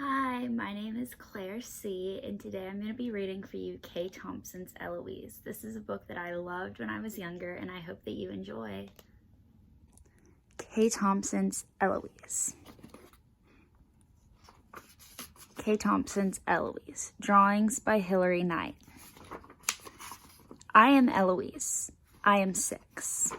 Hi, my name is Claire C., and today I'm going to be reading for you K. Thompson's Eloise. This is a book that I loved when I was younger, and I hope that you enjoy. K. Thompson's Eloise. K. Thompson's Eloise. Drawings by Hilary Knight. I am Eloise. I am 6.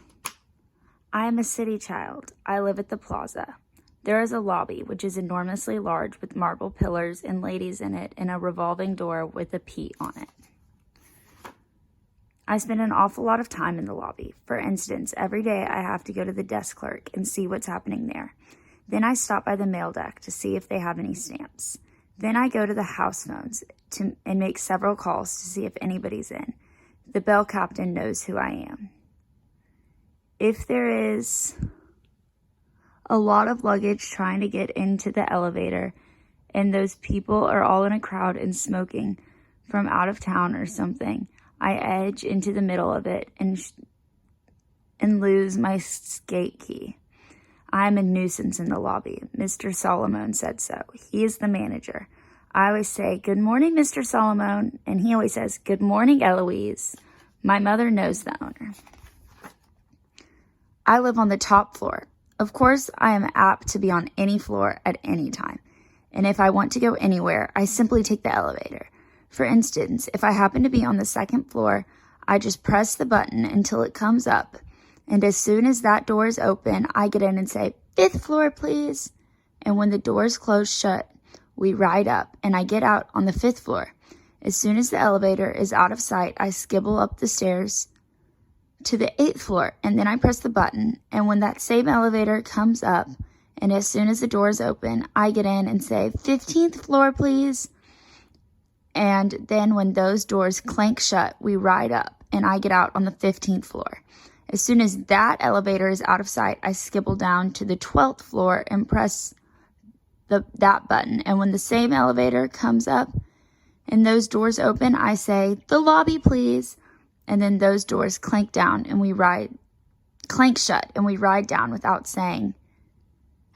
I am a city child. I live at the Plaza. There is a lobby, which is enormously large with marble pillars and ladies in it and a revolving door with a P on it. I spend an awful lot of time in the lobby. For instance, every day I have to go to the desk clerk and see what's happening there. Then I stop by the mail deck to see if they have any stamps. Then I go to the house phones and make several calls to see if anybody's in. The bell captain knows who I am. If there is a lot of luggage trying to get into the elevator, and those people are all in a crowd and smoking from out of town or something, I edge into the middle of it and lose my skate key. I am a nuisance in the lobby. Mr. Solomon said so. He is the manager. I always say, "Good morning, Mr. Solomon," and he always says, "Good morning, Eloise." My mother knows the owner. I live on the top floor. Of course, I am apt to be on any floor at any time, and if I want to go anywhere, I simply take the elevator. For instance, if I happen to be on the second floor, I just press the button until it comes up, and as soon as that door is open, I get in and say, "5th floor, please." And when the doors close shut, we ride up, and I get out on the 5th floor. As soon as the elevator is out of sight, I skibble up the stairs to the 8th floor, and then I press the button, and when that same elevator comes up, and as soon as the doors open, I get in and say, "15th floor, please." And then when those doors clank shut, we ride up, and I get out on the 15th floor. As soon as that elevator is out of sight, I skibble down to the 12th floor and press that button, and when the same elevator comes up and those doors open, I say, "The lobby, please." And then those doors clank shut, and we ride down without saying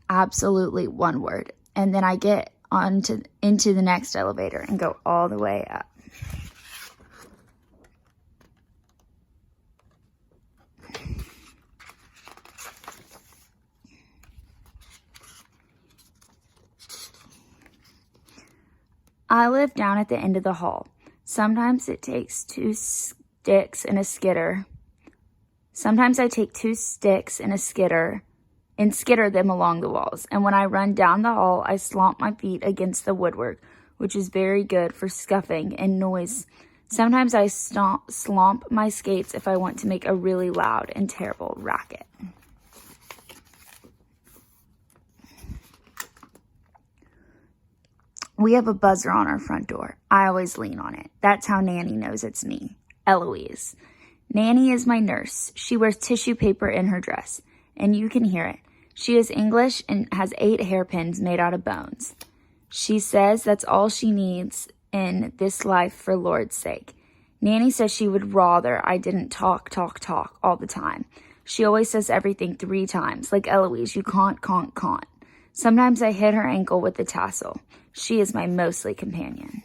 absolutely one word. And then I get into the next elevator and go all the way up. I live down at the end of the hall. Sometimes it takes 2 sticks and a skidder. Sometimes I take 2 sticks and a skidder and skitter them along the walls. And when I run down the hall, I slomp my feet against the woodwork, which is very good for scuffing and noise. Sometimes I slomp my skates if I want to make a really loud and terrible racket. We have a buzzer on our front door. I always lean on it. That's how Nanny knows it's me. Eloise. Nanny is my nurse. She wears tissue paper in her dress, and you can hear it. She is English and has 8 hairpins made out of bones. She says that's all she needs in this life for Lord's sake. Nanny says she would rather I didn't talk all the time. She always says everything 3 times, like Eloise, you can't. Sometimes I hit her ankle with the tassel. She is my mostly companion.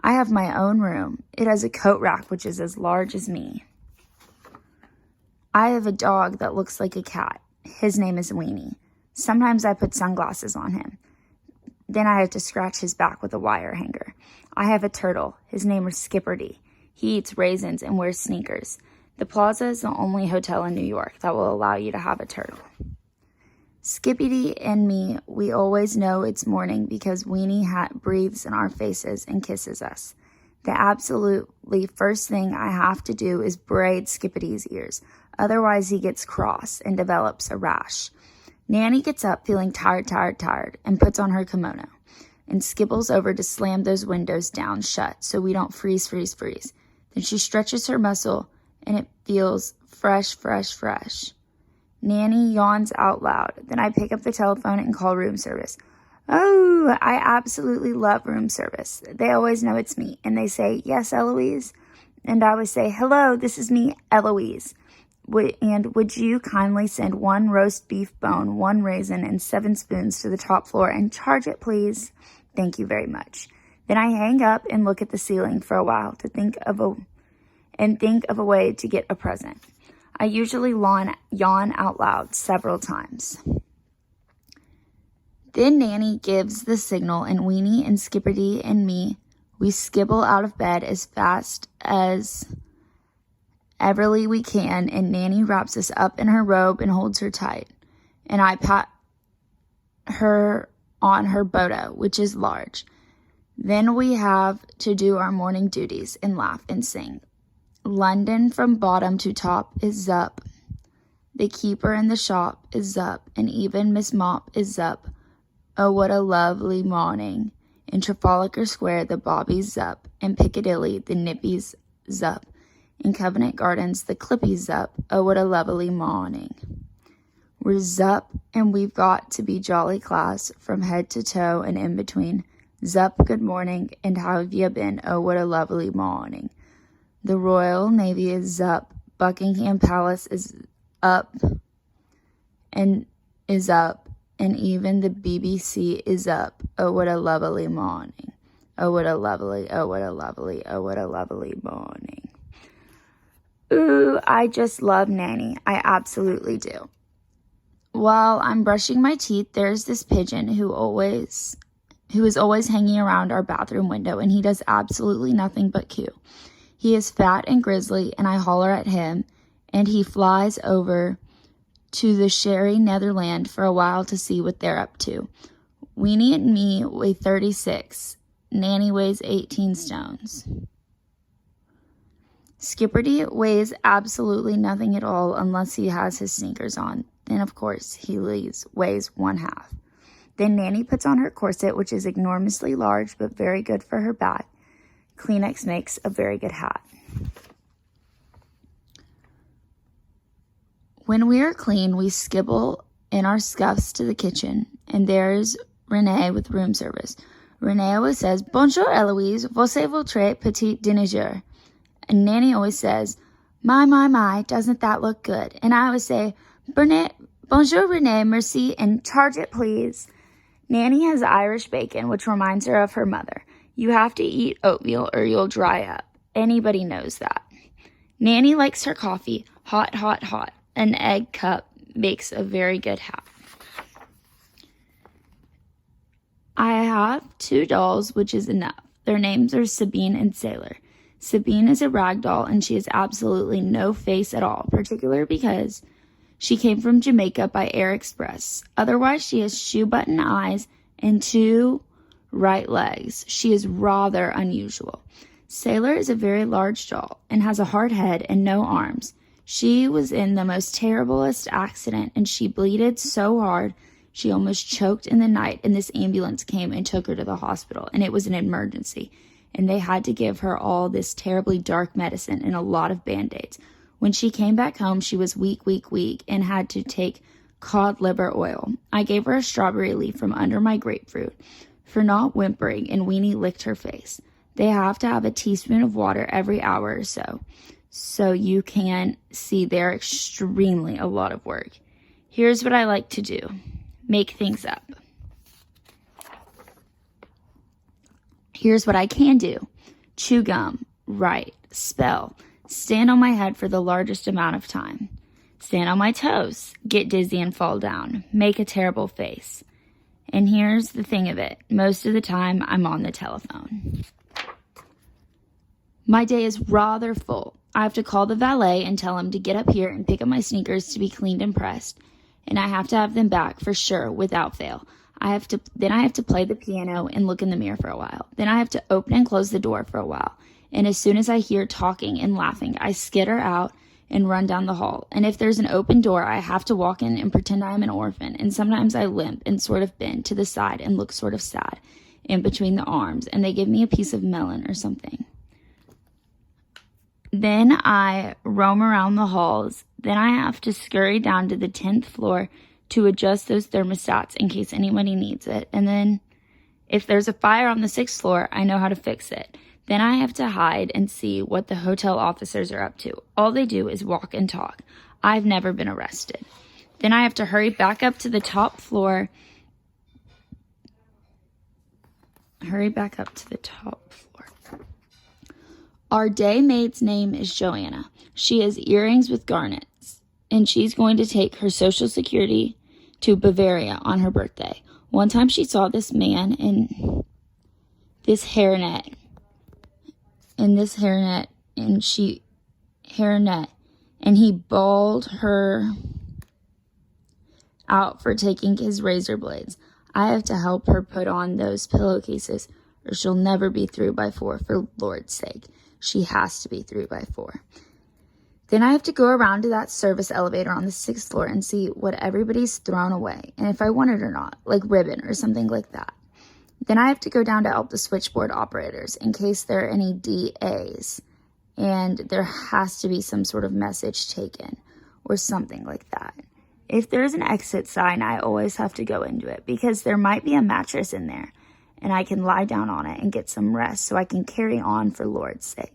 I have my own room. It has a coat rack which is as large as me. I have a dog that looks like a cat. His name is Weenie. Sometimes I put sunglasses on him. Then I have to scratch his back with a wire hanger. I have a turtle. His name is Skipperty. He eats raisins and wears sneakers. The Plaza is the only hotel in New York that will allow you to have a turtle. Skippity and me, we always know it's morning because Weenie breathes in our faces and kisses us. The absolutely first thing I have to do is braid Skippity's ears. Otherwise, he gets cross and develops a rash. Nanny gets up feeling tired, and puts on her kimono and skibbles over to slam those windows down shut so we don't freeze. Then she stretches her muscle and it feels fresh. Nanny yawns out loud. Then I pick up the telephone and call room service. Oh, I absolutely love room service. They always know it's me. And they say, "Yes, Eloise?" And I always say, "Hello, this is me, Eloise." would you kindly send 1 roast beef bone, 1 raisin, and 7 spoons to the top floor and charge it, please? Thank you very much. Then I hang up and look at the ceiling for a while to think of a way to get a present. I usually yawn out loud several times. Then Nanny gives the signal, and Weenie and Skipperty and me, we skibble out of bed as fast as everly we can, and Nanny wraps us up in her robe and holds her tight. And I pat her on her boda, which is large. Then we have to do our morning duties and laugh and sing. London from bottom to top is up. The keeper in the shop is up, and even Miss Mop is up. Oh, what a lovely morning. In Trafalgar Square, the Bobby's up. In Piccadilly, the Nippy's up. In Covent Gardens, the Clippy's up. Oh, what a lovely morning. We're zup, and we've got to be jolly class from head to toe and in between. Zup, good morning, and how have you been? Oh, what a lovely morning. The Royal Navy is up. Buckingham Palace is up, and even the BBC is up. Oh, what a lovely morning. Oh, what a lovely morning. Ooh, I just love Nanny. I absolutely do. While I'm brushing my teeth, there's this pigeon who is always hanging around our bathroom window, and he does absolutely nothing but coo. He is fat and grizzly, and I holler at him, and he flies over to the Sherry Netherland for a while to see what they're up to. Weenie and me weigh 36. Nanny weighs 18 stones. Skipperty weighs absolutely nothing at all unless he has his sneakers on. Then, of course, he weighs 1/2. Then Nanny puts on her corset, which is enormously large but very good for her back. Kleenex makes a very good hat. When we are clean, we skibble in our scuffs to the kitchen, and there's Renee with room service. Renee always says, "Bonjour, Eloise, voici votre petit déjeuner." And Nanny always says, my, doesn't that look good? And I always say, "Bonjour, Renee, merci, and charge it, please." Nanny has Irish bacon, which reminds her of her mother. You have to eat oatmeal or you'll dry up. Anybody knows that. Nanny likes her coffee hot, hot, hot. An egg cup makes a very good hat. I have 2 dolls, which is enough. Their names are Sabine and Sailor. Sabine is a rag doll, and she has absolutely no face at all, particularly because she came from Jamaica by Air Express. Otherwise, she has shoe-button eyes and 2 right legs. She is rather unusual. Sailor is a very large doll and has a hard head and no arms. She was in the most terriblest accident, and she bleeded so hard she almost choked in the night, and this ambulance came and took her to the hospital, and it was an emergency, and they had to give her all this terribly dark medicine and a lot of Band-Aids. When she came back home, she was weak, and had to take cod liver oil. I gave her a strawberry leaf from under my grapefruit for not whimpering, and Weenie licked her face. They have to have a teaspoon of water every hour or so. So you can see they're extremely a lot of work. Here's what I like to do. Make things up. Here's what I can do. Chew gum, write, spell, stand on my head for the largest amount of time. Stand on my toes, get dizzy and fall down, make a terrible face. And here's the thing of it. Most of the time, I'm on the telephone. My day is rather full. I have to call the valet and tell him to get up here and pick up my sneakers to be cleaned and pressed. And I have to have them back for sure, without fail. Then I have to play the piano and look in the mirror for a while. Then I have to open and close the door for a while. And as soon as I hear talking and laughing, I skitter out and run down the hall. And if there's an open door, I have to walk in and pretend I'm an orphan. And sometimes I limp and sort of bend to the side and look sort of sad in between the arms. And they give me a piece of melon or something. Then I roam around the halls. Then I have to scurry down to the 10th floor to adjust those thermostats in case anybody needs it. And then if there's a fire on the 6th floor, I know how to fix it. Then I have to hide and see what the hotel officers are up to. All they do is walk and talk. I've never been arrested. Then I have to hurry back up to the top floor. Our day maid's name is Joanna. She has earrings with garnets, and she's going to take her Social Security to Bavaria on her birthday. One time she saw this man in this hairnet, and he bawled her out for taking his razor blades. I have to help her put on those pillowcases, or she'll never be through by 4, for Lord's sake. She has to be through by 4. Then I have to go around to that service elevator on the 6th floor and see what everybody's thrown away, and if I want it or not, like ribbon or something like that. Then I have to go down to help the switchboard operators in case there are any DAs, and there has to be some sort of message taken or something like that. If there's an exit sign, I always have to go into it because there might be a mattress in there, and I can lie down on it and get some rest so I can carry on for Lord's sake.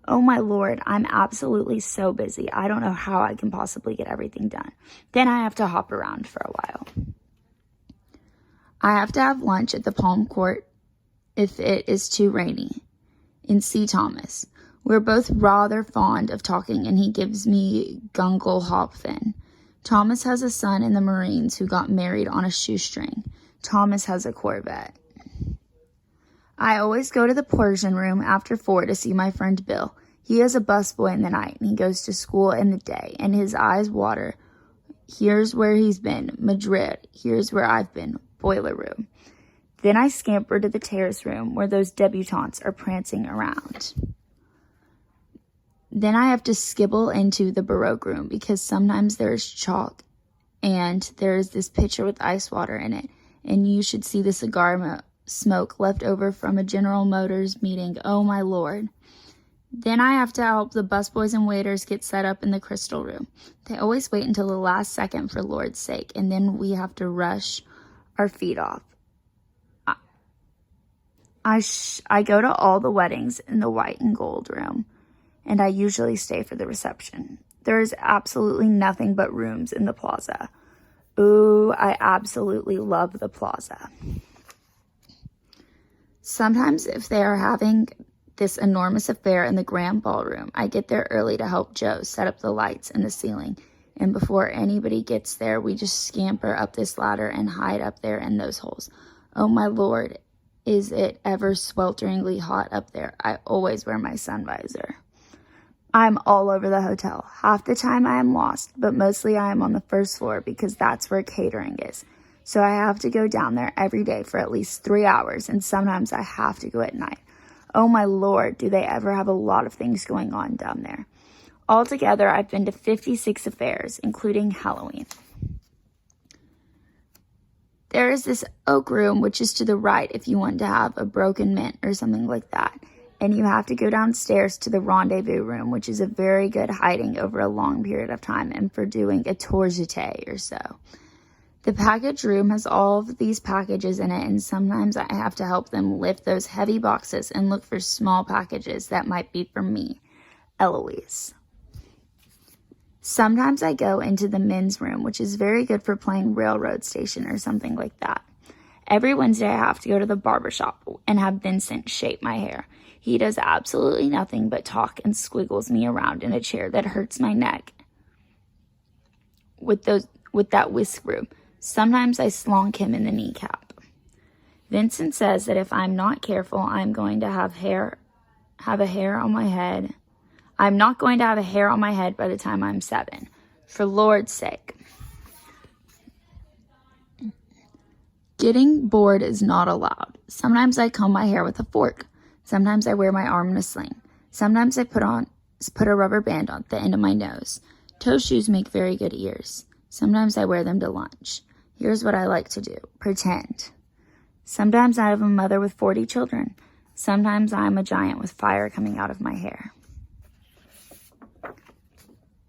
Oh my Lord, I'm absolutely so busy. I don't know how I can possibly get everything done. Then I have to hop around for a while. I have to have lunch at the Palm Court if it is too rainy, and see Thomas. We're both rather fond of talking, and he gives me gungle hopfen. Thomas has a son in the Marines who got married on a shoestring. Thomas has a Corvette. I always go to the Persian room after 4 to see my friend Bill. He is a busboy in the night, and he goes to school in the day, and his eyes water. Here's where he's been, Madrid. Here's where I've been, boiler room. Then I scamper to the terrace room where those debutantes are prancing around. Then I have to skibble into the Baroque room because sometimes there's chalk and there's this pitcher with ice water in it, and you should see the cigar smoke left over from a General Motors meeting. Oh my Lord. Then I have to help the busboys and waiters get set up in the crystal room. They always wait until the last second for Lord's sake, and then we have to rush our feet off. I go to all the weddings in the white and gold room, and I usually stay for the reception. There is absolutely nothing but rooms in the plaza. Ooh, I absolutely love the plaza. Sometimes if they are having this enormous affair in the grand ballroom, I get there early to help Joe set up the lights in the ceiling. And before anybody gets there, we just scamper up this ladder and hide up there in those holes. Oh my Lord, is it ever swelteringly hot up there? I always wear my sun visor. I'm all over the hotel. Half the time I am lost, but mostly I am on the 1st floor because that's where catering is. So I have to go down there every day for at least 3 hours, and sometimes I have to go at night. Oh my Lord, do they ever have a lot of things going on down there. Altogether, I've been to 56 affairs, including Halloween. There is this oak room, which is to the right if you want to have a broken mint or something like that. And you have to go downstairs to the rendezvous room, which is a very good hiding over a long period of time and for doing a tour jeté or so. The package room has all of these packages in it, and sometimes I have to help them lift those heavy boxes and look for small packages that might be for me, Eloise. Sometimes I go into the men's room, which is very good for playing railroad station or something like that. Every Wednesday I have to go to the barbershop and have Vincent shape my hair. He does absolutely nothing but talk and squiggles me around in a chair that hurts my neck with that whisk broom. Sometimes I slonk him in the kneecap. Vincent says that if I'm not careful, I'm going to have a hair on my head. I'm not going to have a hair on my head by the time I'm 7. For Lord's sake. Getting bored is not allowed. Sometimes I comb my hair with a fork. Sometimes I wear my arm in a sling. Sometimes I put a rubber band on the end of my nose. Toe shoes make very good ears. Sometimes I wear them to lunch. Here's what I like to do. Pretend. Sometimes I have a mother with 40 children. Sometimes I'm a giant with fire coming out of my hair.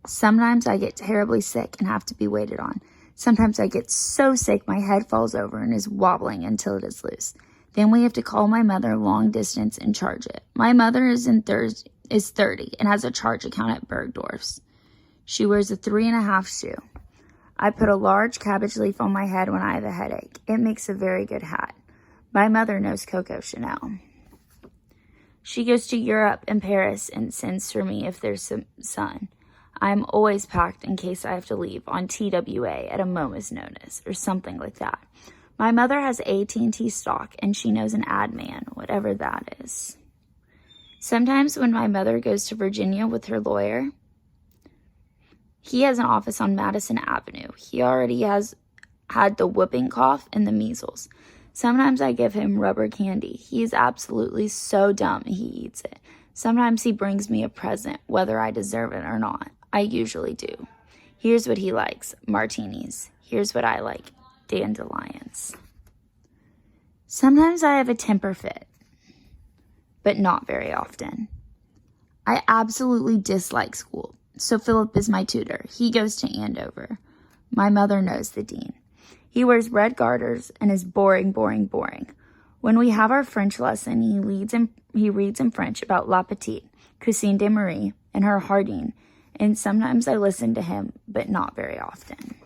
Sometimes I get terribly sick and have to be waited on. Sometimes I get so sick my head falls over and is wobbling until it is loose. Then we have to call my mother long distance and charge it. My mother is 30 and has a charge account at Bergdorf's. She wears a 3.5 shoe. I put a large cabbage leaf on my head when I have a headache. It makes a very good hat. My mother knows Coco Chanel. She goes to Europe and Paris and sends for me if there's some sun. I am always packed in case I have to leave on TWA at a moment's notice or something like that. My mother has AT&T stock and she knows an ad man, whatever that is. Sometimes when my mother goes to Virginia with her lawyer, he has an office on Madison Avenue. He already has had the whooping cough and the measles. Sometimes I give him rubber candy. He is absolutely so dumb he eats it. Sometimes he brings me a present, whether I deserve it or not. I usually do. Here's what he likes, martinis. Here's what I like, dandelions. Sometimes I have a temper fit, but not very often. I absolutely dislike school, so Philip is my tutor. He goes to Andover. My mother knows the dean. He wears red garters and is boring. When we have our French lesson, he reads in French about La Petite, Cousine de Marie, and her Hardin, and sometimes I listen to him, but not very often.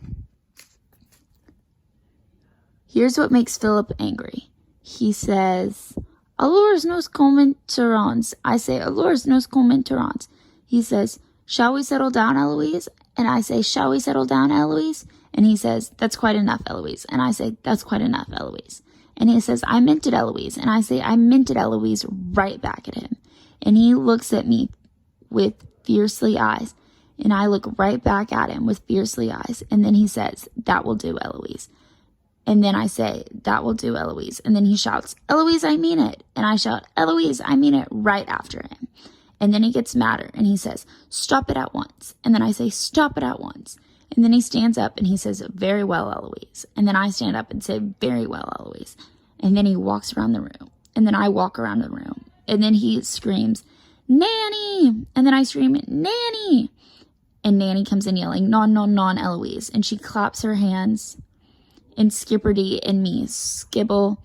Here's what makes Philip angry. He says, "Alors nous commenterons." I say, "Alors nous commenterons." He says, "Shall we settle down, Eloise?" And I say, "Shall we settle down, Eloise?" And he says, "That's quite enough, Eloise." And I say, "That's quite enough, Eloise." And he says, "I meant it, Eloise." And I say, "I meant it, Eloise," right back at him. And he looks at me with fiercely eyes. And I look right back at him with fiercely eyes. And then he says, "That will do, Eloise." And then I say, "That will do, Eloise." And then he shouts, "Eloise, I mean it." And I shout, "Eloise, I mean it," right after him. And then he gets madder and he says, "Stop it at once." And then I say, "Stop it at once." And then he stands up and he says, "Very well, Eloise." And then I stand up and say, "Very well, Eloise." And then he walks around the room. And then I walk around the room. And then he screams, "Nanny!" And then I scream, "Nanny!" And Nanny comes in yelling, "Non, non, non, Eloise." And she claps her hands. And Skipperty and me skibble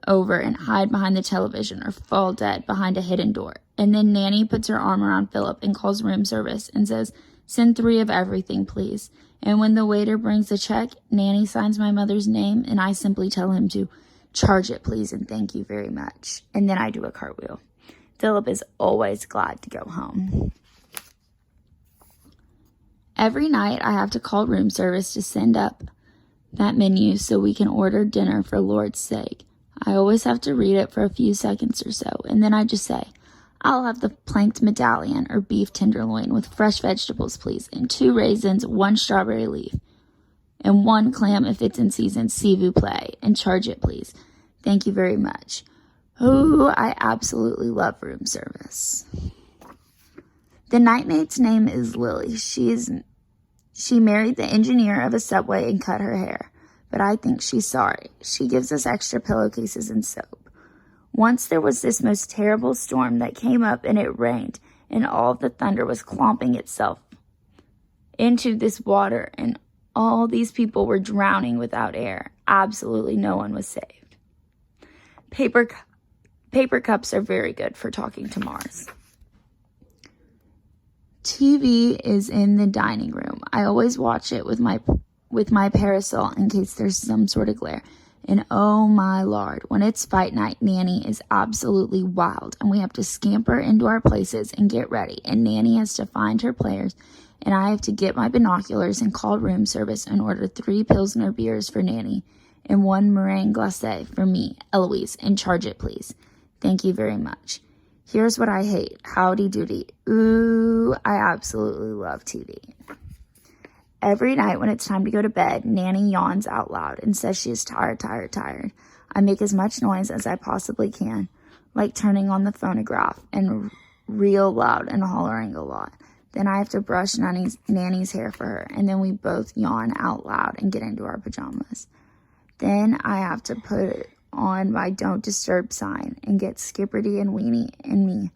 over and hide behind the television or fall dead behind a hidden door. And then Nanny puts her arm around Philip and calls room service and says, "Send 3 of everything, please." And when the waiter brings the check, Nanny signs my mother's name and I simply tell him to charge it, please, and thank you very much. And then I do a cartwheel. Philip is always glad to go home. Every night I have to call room service to send up that menu so we can order dinner for Lord's sake. I always have to read it for a few seconds or so, and then I just say, "I'll have the planked medallion or beef tenderloin with fresh vegetables, please, and 2 raisins, 1 strawberry leaf, and 1 clam if it's in season, s'il vous plaît, and charge it, please. Thank you very much." Oh, I absolutely love room service. The night maid's name is Lily. She married the engineer of a subway and cut her hair, but I think she's sorry. She gives us extra pillowcases and soap. Once there was this most terrible storm that came up and it rained, and all the thunder was clomping itself into this water, and all these people were drowning without air. Absolutely no one was saved. Paper cups are very good for talking to Mars. TV is in the dining room. I always watch it with my parasol in case there's some sort of glare. And oh my Lord, when it's fight night, Nanny is absolutely wild. And we have to scamper into our places and get ready. And Nanny has to find her players. And I have to get my binoculars and call room service and order 3 Pilsner beers for Nanny and 1 meringue glacé for me, Eloise, and charge it, please. Thank you very much. Here's what I hate. Howdy doody. Ooh, I absolutely love TV. Every night when it's time to go to bed, Nanny yawns out loud and says she is tired. I make as much noise as I possibly can, like turning on the phonograph and real loud and hollering a lot. Then I have to brush Nanny's hair for her, and then we both yawn out loud and get into our pajamas. Then I have to put on my "Don't Disturb" sign and get Skipperty and Weenie and me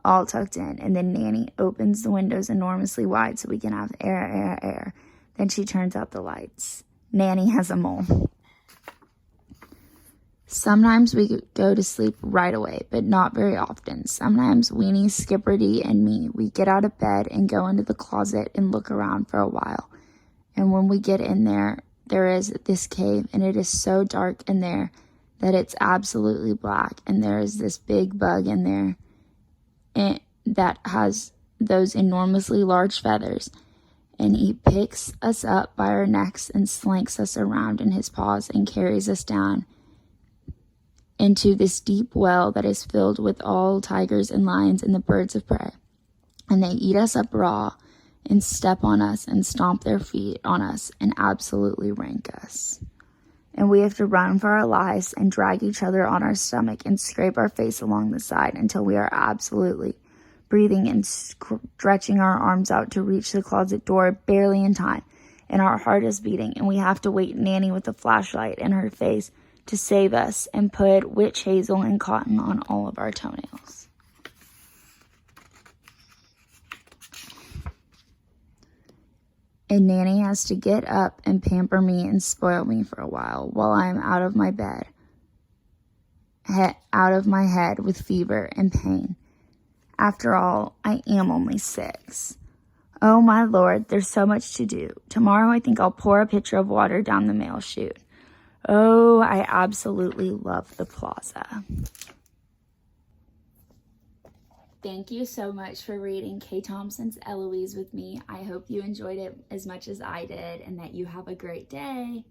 all tucked in. And then Nanny opens the windows enormously wide so we can have air. Then she turns out the lights. Nanny has a mole. Sometimes we go to sleep right away, but not very often. Sometimes Weenie, Skipper D, and me, we get out of bed and go into the closet and look around for a while. And when we get in there, there is this cave, and it is so dark in there that it's absolutely black. And there is this big bug in there that has those enormously large feathers. And he picks us up by our necks and slinks us around in his paws and carries us down into this deep well that is filled with all tigers and lions and the birds of prey. And they eat us up raw and step on us and stomp their feet on us and absolutely rank us. And we have to run for our lives and drag each other on our stomach and scrape our face along the side until we are absolutely breathing and stretching our arms out to reach the closet door barely in time. And our heart is beating, and we have to wait Nanny with a flashlight in her face to save us and put witch hazel and cotton on all of our toenails. And Nanny has to get up and pamper me and spoil me for a while I am out of my bed, out of my head with fever and pain. After all, I am only 6. Oh my Lord, there's so much to do. Tomorrow I think I'll pour a pitcher of water down the mail chute. Oh, I absolutely love the plaza. Thank you so much for reading Kay Thompson's Eloise with me. I hope you enjoyed it as much as I did and that you have a great day.